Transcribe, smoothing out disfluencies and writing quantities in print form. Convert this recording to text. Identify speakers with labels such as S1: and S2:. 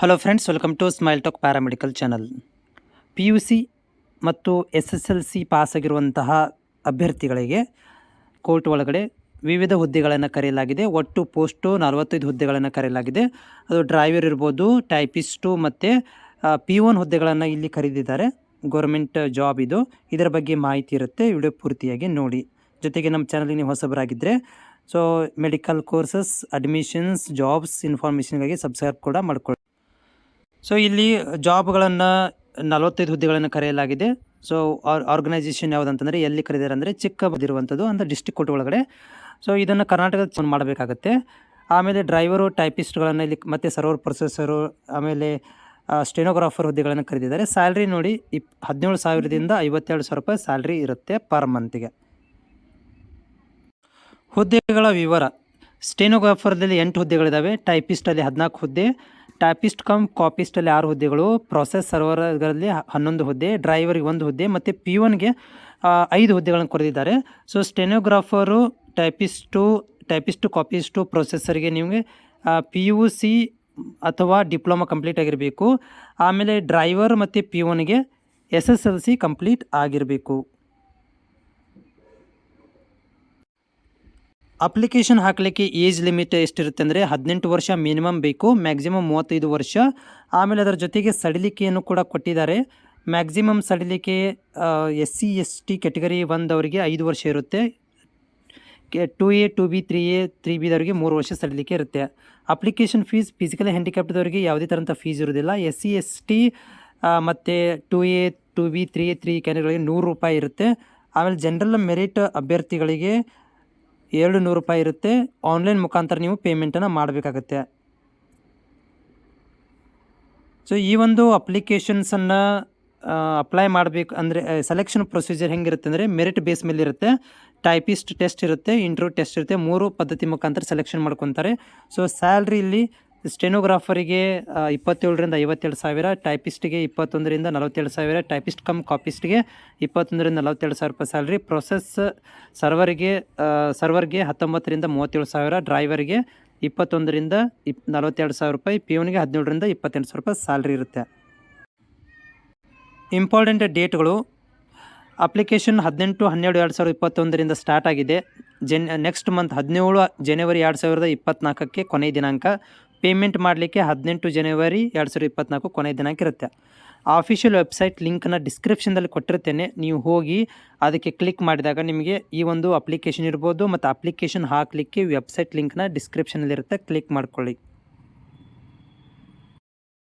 S1: Hello friends, welcome to smile talk paramedical channel. PUC ಮತ್ತು SSLC pass ಆಗಿರುವಂತಹ ಅಭ್ಯರ್ಥಿಗಳಿಗೆ court ಒಳಗಡೆ ವಿವಿಧ ಹುದ್ದೆಗಳನ್ನು ಕರೆಯಲಾಗಿದೆ. ಒಟ್ಟು ಪೋಸ್ಟು 45 ಹುದ್ದೆಗಳನ್ನು ಕರೆಯಲಾಗಿದೆ. ಅದು ಡ್ರೈವರ್ ಇರ್ಬೋದು, ಟೈಪಿಸ್ಟು ಮತ್ತು P1 ಹುದ್ದೆಗಳನ್ನು ಇಲ್ಲಿ ಕರೆದಿದ್ದಾರೆ. ಗೌರ್ಮೆಂಟ್ ಜಾಬ್ ಇದು. ಇದರ ಬಗ್ಗೆ ಮಾಹಿತಿ ಇರುತ್ತೆ, ವಿಡಿಯೋ ಪೂರ್ತಿಯಾಗಿ ನೋಡಿ. ಜೊತೆಗೆ ನಮ್ಮ ಚಾನಲ್ಗೆ ನೀವು ಹೊಸಬರಾಗಿದ್ದರೆ ಮೆಡಿಕಲ್ ಕೋರ್ಸಸ್, ಅಡ್ಮಿಷನ್ಸ್, ಜಾಬ್ಸ್ ಇನ್ಫಾರ್ಮೇಷನ್ಗಾಗಿ ಸಬ್ಸ್ಕ್ರೈಬ್ ಕೂಡ ಮಾಡ್ಕೊಳ್ಳಿ. ಇಲ್ಲಿ ಜಾಬ್ಗಳನ್ನು 45 ಹುದ್ದೆಗಳನ್ನು ಕರೆಯಲಾಗಿದೆ. ಆರ್ಗನೈಸೇಷನ್ ಯಾವುದಂತಂದರೆ ಎಲ್ಲಿ ಕರೆದಿದ್ದಾರೆ ಅಂದರೆ ಚಿಕ್ಕಬಳ್ಳಾಪುರದಿರುವಂಥದ್ದು, ಅಂದರೆ ಡಿಸ್ಟಿಕ್ ಕೋರ್ಟ್ ಒಳಗಡೆ. ಇದನ್ನು ಕರ್ನಾಟಕದ ಮಾಡಬೇಕಾಗತ್ತೆ. ಆಮೇಲೆ ಡ್ರೈವರು, ಟೈಪಿಸ್ಟ್ಗಳನ್ನು ಇಲ್ಲಿ ಮತ್ತು ಸರ್ವರ್ ಪ್ರೊಸೆಸರು, ಆಮೇಲೆ ಸ್ಟೆನೋಗ್ರಾಫರ್ ಹುದ್ದೆಗಳನ್ನು ಕರೆದಿದ್ದಾರೆ. ಸ್ಯಾಲ್ರಿ ನೋಡಿ 17,000ದಿಂದ 52,000 ರೂಪಾಯಿ ಸ್ಯಾಲ್ರಿ ಇರುತ್ತೆ ಪರ್ ಮಂತಿಗೆ. ಹುದ್ದೆಗಳ ವಿವರ: ಸ್ಟೆನೋಗ್ರಾಫರ್ದಲ್ಲಿ 8 ಹುದ್ದೆಗಳಿದ್ದಾವೆ, ಟೈಪಿಸ್ಟಲ್ಲಿ 14 ಹುದ್ದೆ, ಟೈಪಿಸ್ಟ್ ಕಮ್ ಕಾಪಿಸ್ಟಲ್ಲಿ 6 ಹುದ್ದೆಗಳು, ಪ್ರೊಸೆಸ್ ಸರ್ವರ್ಗಳಲ್ಲಿ 11 ಹುದ್ದೆ, ಡ್ರೈವರಿಗೆ 1 ಹುದ್ದೆ ಮತ್ತು P1ಗೆ 5 ಹುದ್ದೆಗಳನ್ನು ಕೊರೆದಿದ್ದಾರೆ. ಸ್ಟೆನೋಗ್ರಾಫರು, ಟೈಪಿಸ್ಟು, ಕಾಪಿಸ್ಟು, ಪ್ರೊಸೆಸರ್ಗೆ ನಿಮಗೆ PUC ಅಥವಾ ಡಿಪ್ಲೊಮಾ ಕಂಪ್ಲೀಟ್ ಆಗಿರಬೇಕು. ಆಮೇಲೆ ಡ್ರೈವರ್ ಮತ್ತು P1ಗೆ SSLC ಕಂಪ್ಲೀಟ್ ಆಗಿರಬೇಕು. ಅಪ್ಲಿಕೇಶನ್ ಹಾಕಲಿಕ್ಕೆ ಏಜ್ ಲಿಮಿಟ್ ಎಷ್ಟಿರುತ್ತೆ ಅಂದರೆ 18 ವರ್ಷ ಮಿನಿಮಮ್ ಬೇಕು, ಮ್ಯಾಕ್ಸಿಮಮ್ 35 ವರ್ಷ. ಆಮೇಲೆ ಅದರ ಜೊತೆಗೆ ಸಡಿಲಿಕೆಯನ್ನು ಕೂಡ ಕೊಟ್ಟಿದ್ದಾರೆ. ಮ್ಯಾಕ್ಸಿಮಮ್ ಸಡಿಲಿಕೆ SC ST ಕ್ಯಾಟಗರಿ 1 ಅವರಿಗೆ 5 ವರ್ಷ ಇರುತ್ತೆ. 2A 2B 3A 3Bದವರಿಗೆ 3 ವರ್ಷ ಸಡಿಲಿಕೆ ಇರುತ್ತೆ. ಅಪ್ಲಿಕೇಶನ್ ಫೀಸ್ ಫಿಸಿಕಲಿ ಹ್ಯಾಂಡಿಕ್ಯಾಪ್ಟದವರಿಗೆ ಯಾವುದೇ ಥರಂಥ ಫೀಸ್ ಇರೋದಿಲ್ಲ. SC ST ಮತ್ತು 2A 2B 3A 3 ಕ್ಯಾಟಗರಿಗೆ 100 ರೂಪಾಯಿ ಇರುತ್ತೆ. ಆಮೇಲೆ ಜನರಲ್ ಮೆರಿಟ್ ಅಭ್ಯರ್ಥಿಗಳಿಗೆ 200 ರೂಪಾಯಿ ಇರುತ್ತೆ. ಆನ್ಲೈನ್ ಮುಖಾಂತರ ನೀವು ಪೇಮೆಂಟನ್ನು ಮಾಡಬೇಕಾಗತ್ತೆ. ಈ ಒಂದು ಅಪ್ಲಿಕೇಶನ್ಸನ್ನು ಅಪ್ಲೈ ಮಾಡಬೇಕು ಅಂದರೆ ಸೆಲೆಕ್ಷನ್ ಪ್ರೊಸೀಜರ್ ಹೆಂಗಿರುತ್ತೆ ಅಂದರೆ ಮೆರಿಟ್ ಬೇಸ್ ಮೇಲೆ ಇರುತ್ತೆ. ಟೈಪಿಸ್ಟ್ ಟೆಸ್ಟ್ ಇರುತ್ತೆ, ಇಂಟರ್ವ್ಯೂ ಟೆಸ್ಟ್ ಇರುತ್ತೆ. 3 ಪದ್ಧತಿ ಮುಖಾಂತರ ಸೆಲೆಕ್ಷನ್ ಮಾಡ್ಕೊತಾರೆ. ಸ್ಯಾಲ್ರಿ ಇಲ್ಲಿ ಸ್ಟೆನೋಗ್ರಾಫರಿಗೆ 27,000ರಿಂದ 52,000, ಟೈಪಿಸ್ಟ್ಗೆ 21,000ರಿಂದ 47,000, ಟೈಪಿಸ್ಟ್ ಕಮ್ ಕಾಪಿಸ್ಟ್ಗೆ 21,000ರಿಂದ 42,000 ರೂಪಾಯಿ ಸ್ಯಾಲ್ರಿ, ಪ್ರೊಸೆಸ್ ಸರ್ವರ್ಗೆ 19,000ರಿಂದ 37,000, ಡ್ರೈವರ್ಗೆ 21,000ರಿಂದ 42,000 ರೂಪಾಯಿ, P1ಗೆ 17,000ರಿಂದ 28,000 ರೂಪಾಯಿ ಸ್ಯಾಲ್ರಿ ಇರುತ್ತೆ. ಇಂಪಾರ್ಟೆಂಟ್ ಡೇಟ್ಗಳು: ಅಪ್ಲಿಕೇಶನ್ 18/12/2021ರಿಂದ ಸ್ಟಾರ್ಟ್ ಆಗಿದೆ. ನೆಕ್ಸ್ಟ್ ಮಂತ್ 17 ಜನವರಿ 2024ಕ್ಕೆ ಕೊನೆಯ ದಿನಾಂಕ. ಪೇಮೆಂಟ್ ಮಾಡಲಿಕ್ಕೆ 18 ಜನವರಿ 2024 ಕೊನೆಯ ದಿನಾಂಕ ಇರುತ್ತೆ. ಆಫಿಷಿಯಲ್ ವೆಬ್ಸೈಟ್ ಲಿಂಕನ್ನು ಡಿಸ್ಕ್ರಿಪ್ಷನ್ದಲ್ಲಿ ಕೊಟ್ಟಿರ್ತೇನೆ. ನೀವು ಹೋಗಿ ಅದಕ್ಕೆ ಕ್ಲಿಕ್ ಮಾಡಿದಾಗ ನಿಮಗೆ ಈ ಒಂದು ಅಪ್ಲಿಕೇಶನ್ ಇರ್ಬೋದು ಮತ್ತು ಅಪ್ಲಿಕೇಶನ್ ಹಾಕಲಿಕ್ಕೆ ವೆಬ್ಸೈಟ್ ಲಿಂಕ್ನ ಡಿಸ್ಕ್ರಿಪ್ಷನಲ್ಲಿರುತ್ತೆ, ಕ್ಲಿಕ್ ಮಾಡ್ಕೊಳ್ಳಿ.